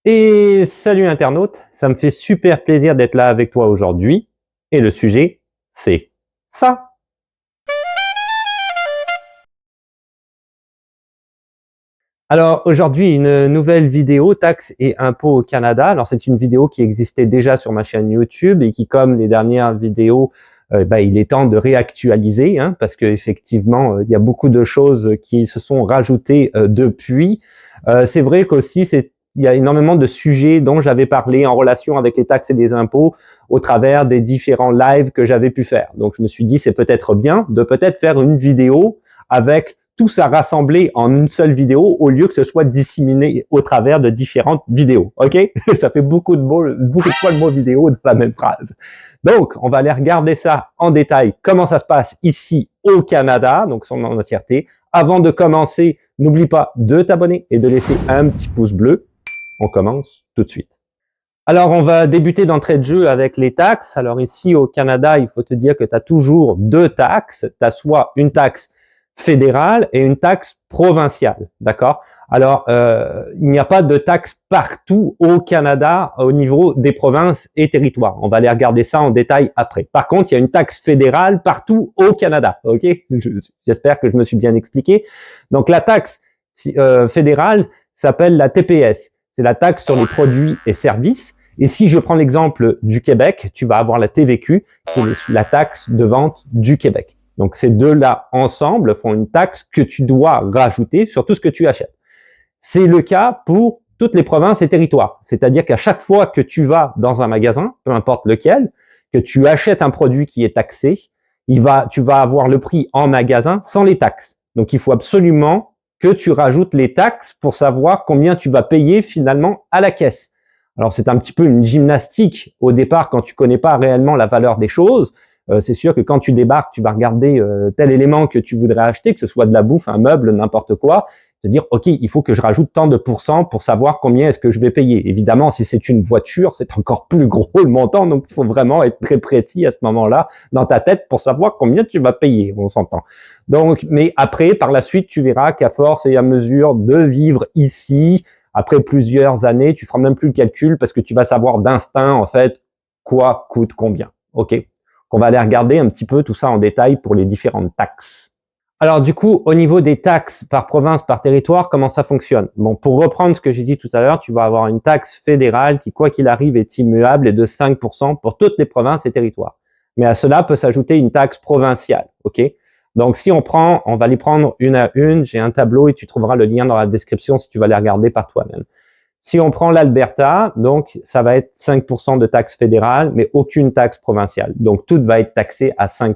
Et salut internaute, ça me fait super plaisir d'être là avec toi aujourd'hui. Et le sujet, c'est ça. Alors aujourd'hui, une nouvelle vidéo, taxes et impôts au Canada. Alors c'est une vidéo qui existait déjà sur ma chaîne YouTube et qui, comme les dernières vidéos, il est temps de réactualiser, hein, parce qu'effectivement, il y a beaucoup de choses qui se sont rajoutées depuis. C'est vrai qu'aussi, il y a énormément de sujets dont j'avais parlé en relation avec les taxes et les impôts au travers des différents lives que j'avais pu faire. Donc je me suis dit, c'est peut-être bien de peut-être faire une vidéo avec tout ça rassemblé en une seule vidéo au lieu que ce soit disséminé au travers de différentes vidéos. OK? Ça fait beaucoup de fois le mot vidéo dans la même phrase. Donc, on va aller regarder ça en détail, comment ça se passe ici au Canada, donc son entièreté. Avant de commencer, n'oublie pas de t'abonner et de laisser un petit pouce bleu. On commence tout de suite. Alors, on va débuter d'entrée de jeu avec les taxes. Alors ici au Canada, il faut te dire que tu as toujours deux taxes. Tu as soit une taxe fédérale et une taxe provinciale, d'accord? Alors, il n'y a pas de taxe partout au Canada au niveau des provinces et territoires. On va aller regarder ça en détail après. Par contre, il y a une taxe fédérale partout au Canada, ok? J'espère que je me suis bien expliqué. Donc, la taxe fédérale s'appelle la TPS. C'est la taxe sur les produits et services. Et si je prends l'exemple du Québec, tu vas avoir la TVQ, qui est la taxe de vente du Québec. Donc, ces deux-là ensemble font une taxe que tu dois rajouter sur tout ce que tu achètes. C'est le cas pour toutes les provinces et territoires. C'est-à-dire qu'à chaque fois que tu vas dans un magasin, peu importe lequel, que tu achètes un produit qui est taxé, tu vas avoir le prix en magasin sans les taxes. Donc, il faut absolument que tu rajoutes les taxes pour savoir combien tu vas payer finalement à la caisse. Alors, c'est un petit peu une gymnastique au départ quand tu connais pas réellement la valeur des choses. C'est sûr que quand tu débarques, tu vas regarder tel élément que tu voudrais acheter, que ce soit de la bouffe, un meuble, n'importe quoi, te dire, OK, il faut que je rajoute tant de pourcents pour savoir combien est-ce que je vais payer. Évidemment, si c'est une voiture, c'est encore plus gros le montant, donc il faut vraiment être très précis à ce moment-là dans ta tête pour savoir combien tu vas payer, on s'entend. Donc, mais après, par la suite, tu verras qu'à force et à mesure de vivre ici, après plusieurs années, tu feras même plus le calcul parce que tu vas savoir d'instinct, en fait, quoi coûte combien. OK? On va aller regarder un petit peu tout ça en détail pour les différentes taxes. Alors du coup, au niveau des taxes par province, par territoire, comment ça fonctionne? Bon, pour reprendre ce que j'ai dit tout à l'heure, tu vas avoir une taxe fédérale qui, quoi qu'il arrive, est immuable et de 5% pour toutes les provinces et territoires. Mais à cela peut s'ajouter une taxe provinciale, ok? Donc si on va les prendre une à une, j'ai un tableau et tu trouveras le lien dans la description si tu vas les regarder par toi-même. Si on prend l'Alberta, donc ça va être 5% de taxe fédérale, mais aucune taxe provinciale. Donc tout va être taxé à 5%.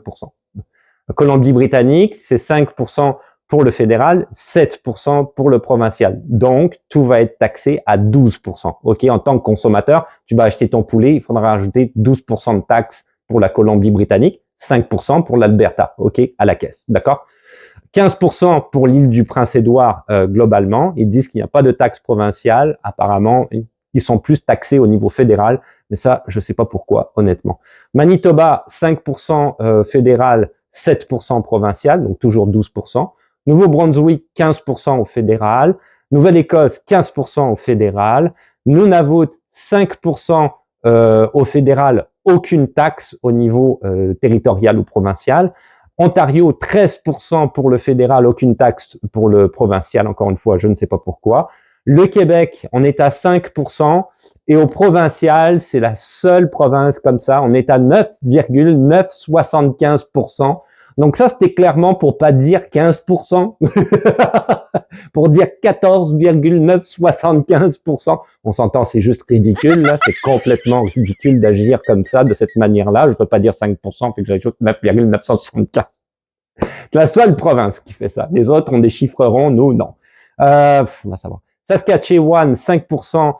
Colombie-Britannique, c'est 5% pour le fédéral, 7% pour le provincial. Donc, tout va être taxé à 12%. OK, en tant que consommateur, tu vas acheter ton poulet, il faudra rajouter 12% de taxes pour la Colombie-Britannique, 5% pour l'Alberta, OK, à la caisse, d'accord? 15% pour l'île du Prince-Édouard globalement. Ils disent qu'il n'y a pas de taxe provinciale. Apparemment, ils sont plus taxés au niveau fédéral, mais ça, je ne sais pas pourquoi, honnêtement. Manitoba, 5% fédéral, 7% provincial, donc toujours 12%. Nouveau-Brunswick, 15% au fédéral. Nouvelle-Écosse, 15% au fédéral. Nunavut, 5% au fédéral, aucune taxe au niveau territorial ou provincial. Ontario, 13% pour le fédéral, aucune taxe pour le provincial, encore une fois, je ne sais pas pourquoi. Le Québec, on est à 5%, et au provincial, c'est la seule province comme ça, on est à 9,975%. Donc ça, c'était clairement pour pas dire 15%, pour dire 14,975%. On s'entend, c'est juste ridicule, là, c'est complètement ridicule d'agir comme ça, de cette manière-là. Je ne veux pas dire 5%, fait que j'ajoute 9,975. C'est la seule province qui fait ça. Les autres ont des chiffres ronds, nous, non. On va savoir. Saskatchewan, 5%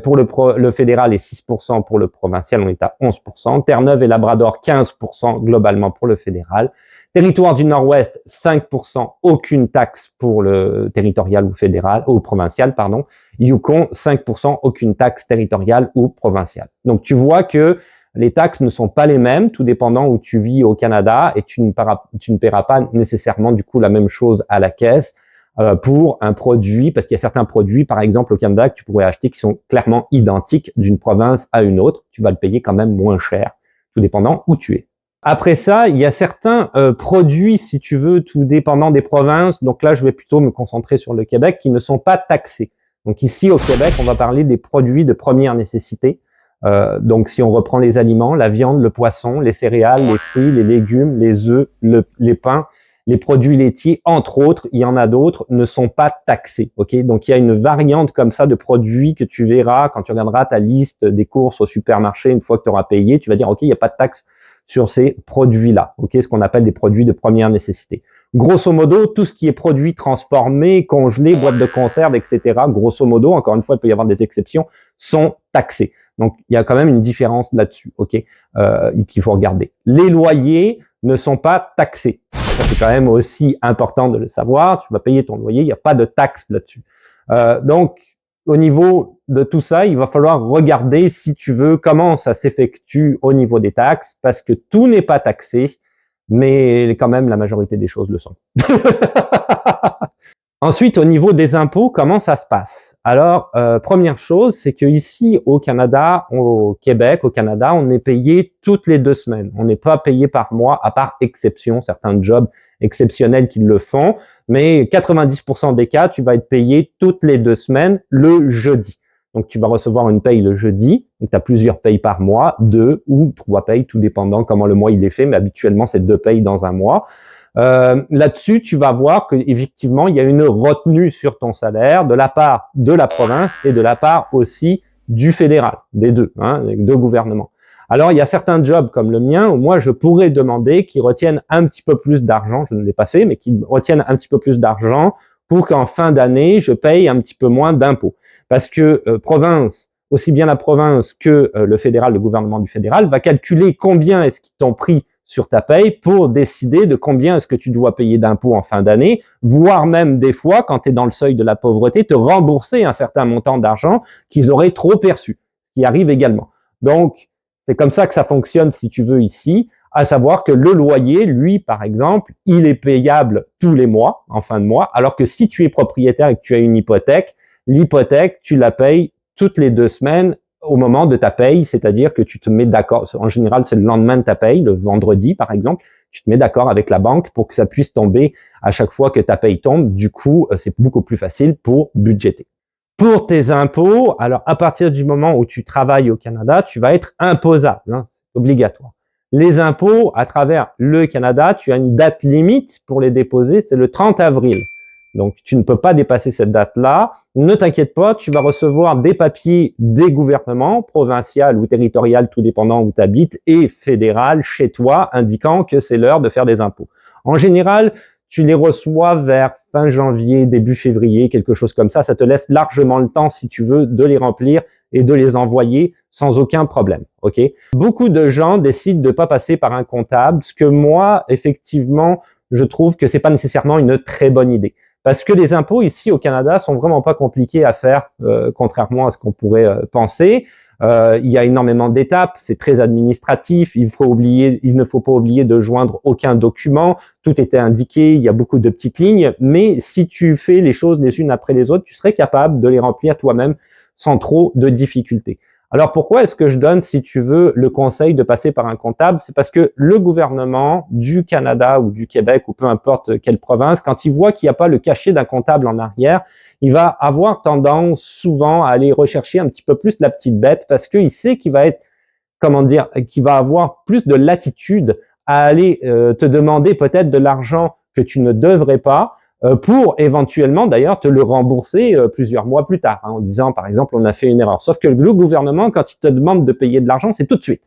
pour le fédéral et 6% pour le provincial, on est à 11%. Terre-Neuve et Labrador, 15% globalement pour le fédéral. Territoire du Nord-Ouest, 5%, aucune taxe pour le territorial ou fédéral, ou provincial, pardon. Yukon, 5%, aucune taxe territoriale ou provinciale. Donc tu vois que les taxes ne sont pas les mêmes, tout dépendant où tu vis au Canada, et tu ne paieras pas nécessairement du coup la même chose à la caisse. pour un produit, parce qu'il y a certains produits, par exemple au Canada, que tu pourrais acheter qui sont clairement identiques d'une province à une autre. Tu vas le payer quand même moins cher, tout dépendant où tu es. Après ça, il y a certains produits, si tu veux, tout dépendant des provinces. Donc là, je vais plutôt me concentrer sur le Québec, qui ne sont pas taxés. Donc ici, au Québec, on va parler des produits de première nécessité. Donc si on reprend les aliments, la viande, le poisson, les céréales, les fruits, les légumes, les œufs, les pains, les produits laitiers, entre autres, il y en a d'autres, ne sont pas taxés. Ok, donc il y a une variante comme ça de produits que tu verras quand tu regarderas ta liste des courses au supermarché une fois que tu auras payé. Tu vas dire, ok, il n'y a pas de taxe sur ces produits-là. Ok, ce qu'on appelle des produits de première nécessité. Grosso modo, tout ce qui est produits transformés, congelés, boîtes de conserve, etc., grosso modo, encore une fois, il peut y avoir des exceptions, sont taxés. Donc, il y a quand même une différence là-dessus, ok, qu'il faut regarder. Les loyers ne sont pas taxés. Ça, c'est quand même aussi important de le savoir. Tu vas payer ton loyer, il n'y a pas de taxe là-dessus. Donc, au niveau de tout ça, il va falloir regarder, si tu veux, comment ça s'effectue au niveau des taxes, parce que tout n'est pas taxé, mais quand même, la majorité des choses le sont. Ensuite, au niveau des impôts, comment ça se passe? Alors, première chose, c'est que ici au Canada, au Québec, au Canada, on est payé toutes les 2 semaines. On n'est pas payé par mois, à part exception, certains jobs exceptionnels qui le font. Mais 90% des cas, tu vas être payé toutes les 2 semaines le jeudi. Donc, tu vas recevoir une paye le jeudi. Donc, tu as plusieurs payes par mois, 2 ou 3 payes, tout dépendant comment le mois il est fait. Mais habituellement, c'est 2 payes dans un mois. Là-dessus, tu vas voir que effectivement, il y a une retenue sur ton salaire de la part de la province et de la part aussi du fédéral, des deux, des deux gouvernements. Alors, il y a certains jobs comme le mien où moi, je pourrais demander qu'ils retiennent un petit peu plus d'argent, je ne l'ai pas fait, mais qu'ils retiennent un petit peu plus d'argent pour qu'en fin d'année, je paye un petit peu moins d'impôts. Parce que province, aussi bien la province que le fédéral, le gouvernement du fédéral, va calculer combien est-ce qu'ils t'ont pris sur ta paye pour décider de combien est-ce que tu dois payer d'impôts en fin d'année, voire même des fois, quand tu es dans le seuil de la pauvreté, te rembourser un certain montant d'argent qu'ils auraient trop perçu, ce qui arrive également. Donc, c'est comme ça que ça fonctionne, si tu veux, ici, à savoir que le loyer, lui, par exemple, il est payable tous les mois, en fin de mois, alors que si tu es propriétaire et que tu as une hypothèque, l'hypothèque, tu la payes toutes les 2 semaines au moment de ta paye, c'est-à-dire que tu te mets d'accord, en général c'est le lendemain de ta paye, le vendredi par exemple, tu te mets d'accord avec la banque pour que ça puisse tomber à chaque fois que ta paye tombe, du coup c'est beaucoup plus facile pour budgéter. Pour tes impôts, alors à partir du moment où tu travailles au Canada, tu vas être imposable, c'est obligatoire. Les impôts, à travers le Canada, tu as une date limite pour les déposer, c'est le 30 avril. Donc, tu ne peux pas dépasser cette date-là. Ne t'inquiète pas, tu vas recevoir des papiers des gouvernements, provincial ou territorial, tout dépendant où tu habites, et fédéral chez toi, indiquant que c'est l'heure de faire des impôts. En général, tu les reçois vers fin janvier, début février, quelque chose comme ça. Ça te laisse largement le temps, si tu veux, de les remplir et de les envoyer sans aucun problème. Ok ? Beaucoup de gens décident de ne pas passer par un comptable, ce que moi, effectivement, je trouve que c'est pas nécessairement une très bonne idée. Parce que les impôts ici au Canada sont vraiment pas compliqués à faire, contrairement à ce qu'on pourrait penser. Il y a énormément d'étapes, c'est très administratif, il ne faut pas oublier de joindre aucun document, tout était indiqué, il y a beaucoup de petites lignes, mais si tu fais les choses les unes après les autres, tu serais capable de les remplir toi-même sans trop de difficultés. Alors pourquoi est-ce que je donne, si tu veux, le conseil de passer par un comptable? C'est parce que le gouvernement du Canada ou du Québec ou peu importe quelle province, quand il voit qu'il n'y a pas le cachet d'un comptable en arrière, il va avoir tendance souvent à aller rechercher un petit peu plus la petite bête parce qu'il sait qu'il va être, qu'il va avoir plus de latitude à aller te demander peut-être de l'argent que tu ne devrais pas, pour éventuellement d'ailleurs te le rembourser plusieurs mois plus tard, en disant par exemple on a fait une erreur. Sauf que le gouvernement, quand il te demande de payer de l'argent, c'est tout de suite.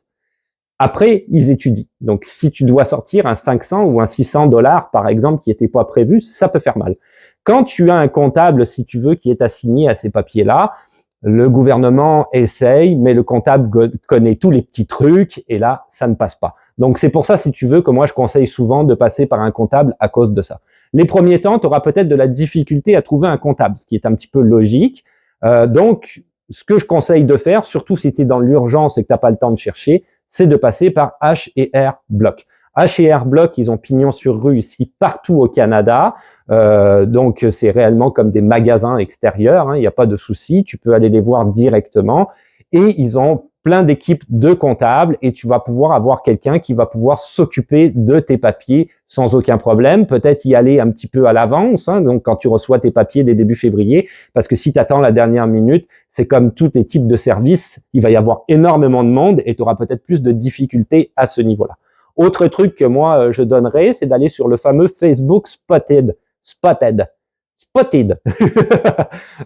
Après, ils étudient. Donc si tu dois sortir un 500 ou un 600 $ par exemple qui n'était pas prévu, ça peut faire mal. Quand tu as un comptable, si tu veux, qui est assigné à ces papiers-là, le gouvernement essaye, mais le comptable connaît tous les petits trucs et là, ça ne passe pas. Donc c'est pour ça, si tu veux, que moi je conseille souvent de passer par un comptable à cause de ça. Les premiers temps, tu auras peut-être de la difficulté à trouver un comptable, ce qui est un petit peu logique. Donc, ce que je conseille de faire, surtout si tu es dans l'urgence et que tu n'as pas le temps de chercher, c'est de passer par H&R Block. H&R Block, ils ont pignon sur rue ici partout au Canada. Donc, c'est réellement comme des magasins extérieurs, hein, il n'y a pas de souci, tu peux aller les voir directement. Et ils ont plein d'équipes de comptables et tu vas pouvoir avoir quelqu'un qui va pouvoir s'occuper de tes papiers sans aucun problème. Peut-être y aller un petit peu à l'avance, hein, donc quand tu reçois tes papiers dès début février, parce que si tu attends la dernière minute, c'est comme tous les types de services, il va y avoir énormément de monde et tu auras peut-être plus de difficultés à ce niveau-là. Autre truc que moi je donnerais, c'est d'aller sur le fameux Facebook Spotted.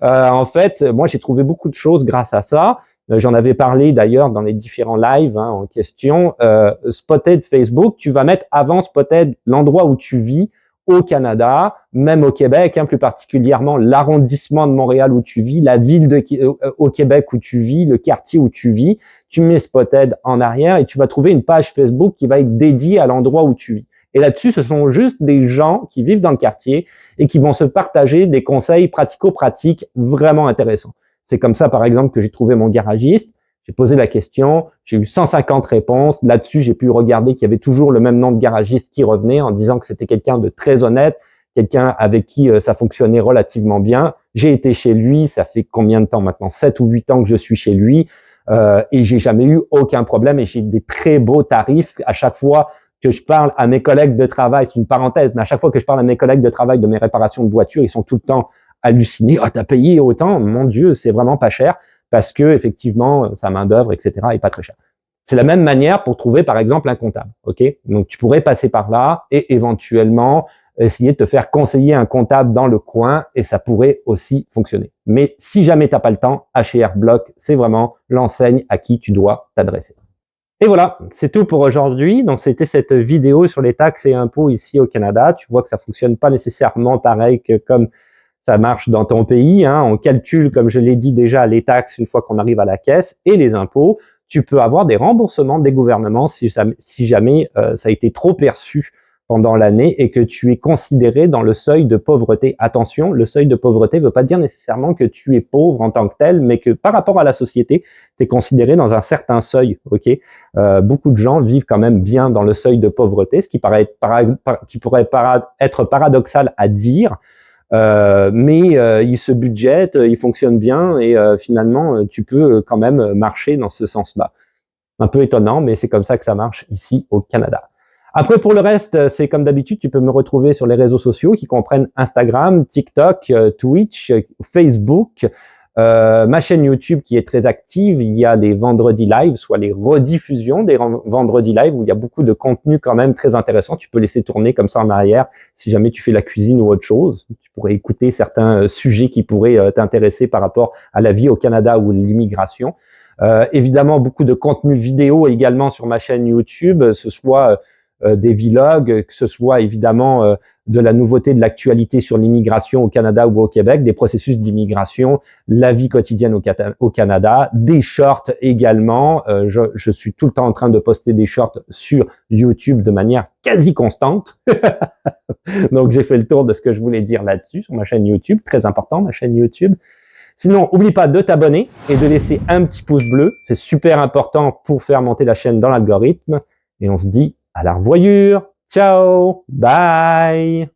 En fait, moi j'ai trouvé beaucoup de choses grâce à ça. J'en avais parlé d'ailleurs dans les différents lives hein, en question. Spotted Facebook, tu vas mettre avant Spotted l'endroit où tu vis au Canada, même au Québec, hein, plus particulièrement l'arrondissement de Montréal où tu vis, la ville au Québec où tu vis, le quartier où tu vis. Tu mets Spotted en arrière et tu vas trouver une page Facebook qui va être dédiée à l'endroit où tu vis. Et là-dessus, ce sont juste des gens qui vivent dans le quartier et qui vont se partager des conseils pratico-pratiques vraiment intéressants. C'est comme ça, par exemple, que j'ai trouvé mon garagiste. J'ai posé la question, j'ai eu 150 réponses. Là-dessus, j'ai pu regarder qu'il y avait toujours le même nombre de garagistes qui revenaient en disant que c'était quelqu'un de très honnête, quelqu'un avec qui ça fonctionnait relativement bien. J'ai été chez lui, ça fait combien de temps maintenant? 7 ou 8 ans que je suis chez lui et j'ai jamais eu aucun problème et j'ai des très beaux tarifs à chaque fois que je parle à mes collègues de travail, c'est une parenthèse, mais à chaque fois que je parle à mes collègues de travail de mes réparations de voitures, ils sont tout le temps hallucinés. « Ah, t'as payé autant? Mon Dieu, c'est vraiment pas cher. » Parce que effectivement, sa main d'œuvre, etc., est pas très chère. C'est la même manière pour trouver, par exemple, un comptable. Ok, donc tu pourrais passer par là et éventuellement essayer de te faire conseiller un comptable dans le coin et ça pourrait aussi fonctionner. Mais si jamais t'as pas le temps, H&R Block, c'est vraiment l'enseigne à qui tu dois t'adresser. Et voilà, c'est tout pour aujourd'hui. Donc, c'était cette vidéo sur les taxes et impôts ici au Canada. Tu vois que ça fonctionne pas nécessairement pareil que comme ça marche dans ton pays. Hein. On calcule, comme je l'ai dit déjà, les taxes une fois qu'on arrive à la caisse et les impôts. Tu peux avoir des remboursements des gouvernements si jamais ça a été trop perçu pendant l'année et que tu es considéré dans le seuil de pauvreté. Attention, le seuil de pauvreté ne veut pas dire nécessairement que tu es pauvre en tant que tel, mais que par rapport à la société, tu es considéré dans un certain seuil. Okay, beaucoup de gens vivent quand même bien dans le seuil de pauvreté, ce qui pourrait être paradoxal à dire, mais ils se budgètent, ils fonctionnent bien et finalement, tu peux quand même marcher dans ce sens-là. Un peu étonnant, mais c'est comme ça que ça marche ici au Canada. Après, pour le reste, c'est comme d'habitude, tu peux me retrouver sur les réseaux sociaux qui comprennent Instagram, TikTok, Twitch, Facebook, ma chaîne YouTube qui est très active. Il y a les vendredis live, soit les rediffusions des vendredis live où il y a beaucoup de contenu quand même très intéressant. Tu peux laisser tourner comme ça en arrière si jamais tu fais la cuisine ou autre chose. Tu pourrais écouter certains sujets qui pourraient t'intéresser par rapport à la vie au Canada ou l'immigration. Évidemment, beaucoup de contenu vidéo également sur ma chaîne YouTube, ce soit des vlogs, que ce soit évidemment de la nouveauté, de l'actualité sur l'immigration au Canada ou au Québec, des processus d'immigration, la vie quotidienne au Canada, des shorts également. Je suis tout le temps en train de poster des shorts sur YouTube de manière quasi constante. Donc, j'ai fait le tour de ce que je voulais dire là-dessus sur ma chaîne YouTube. Très important, ma chaîne YouTube. Sinon, n'oublie pas de t'abonner et de laisser un petit pouce bleu. C'est super important pour faire monter la chaîne dans l'algorithme. Et on se dit à la revoyure. Ciao, bye.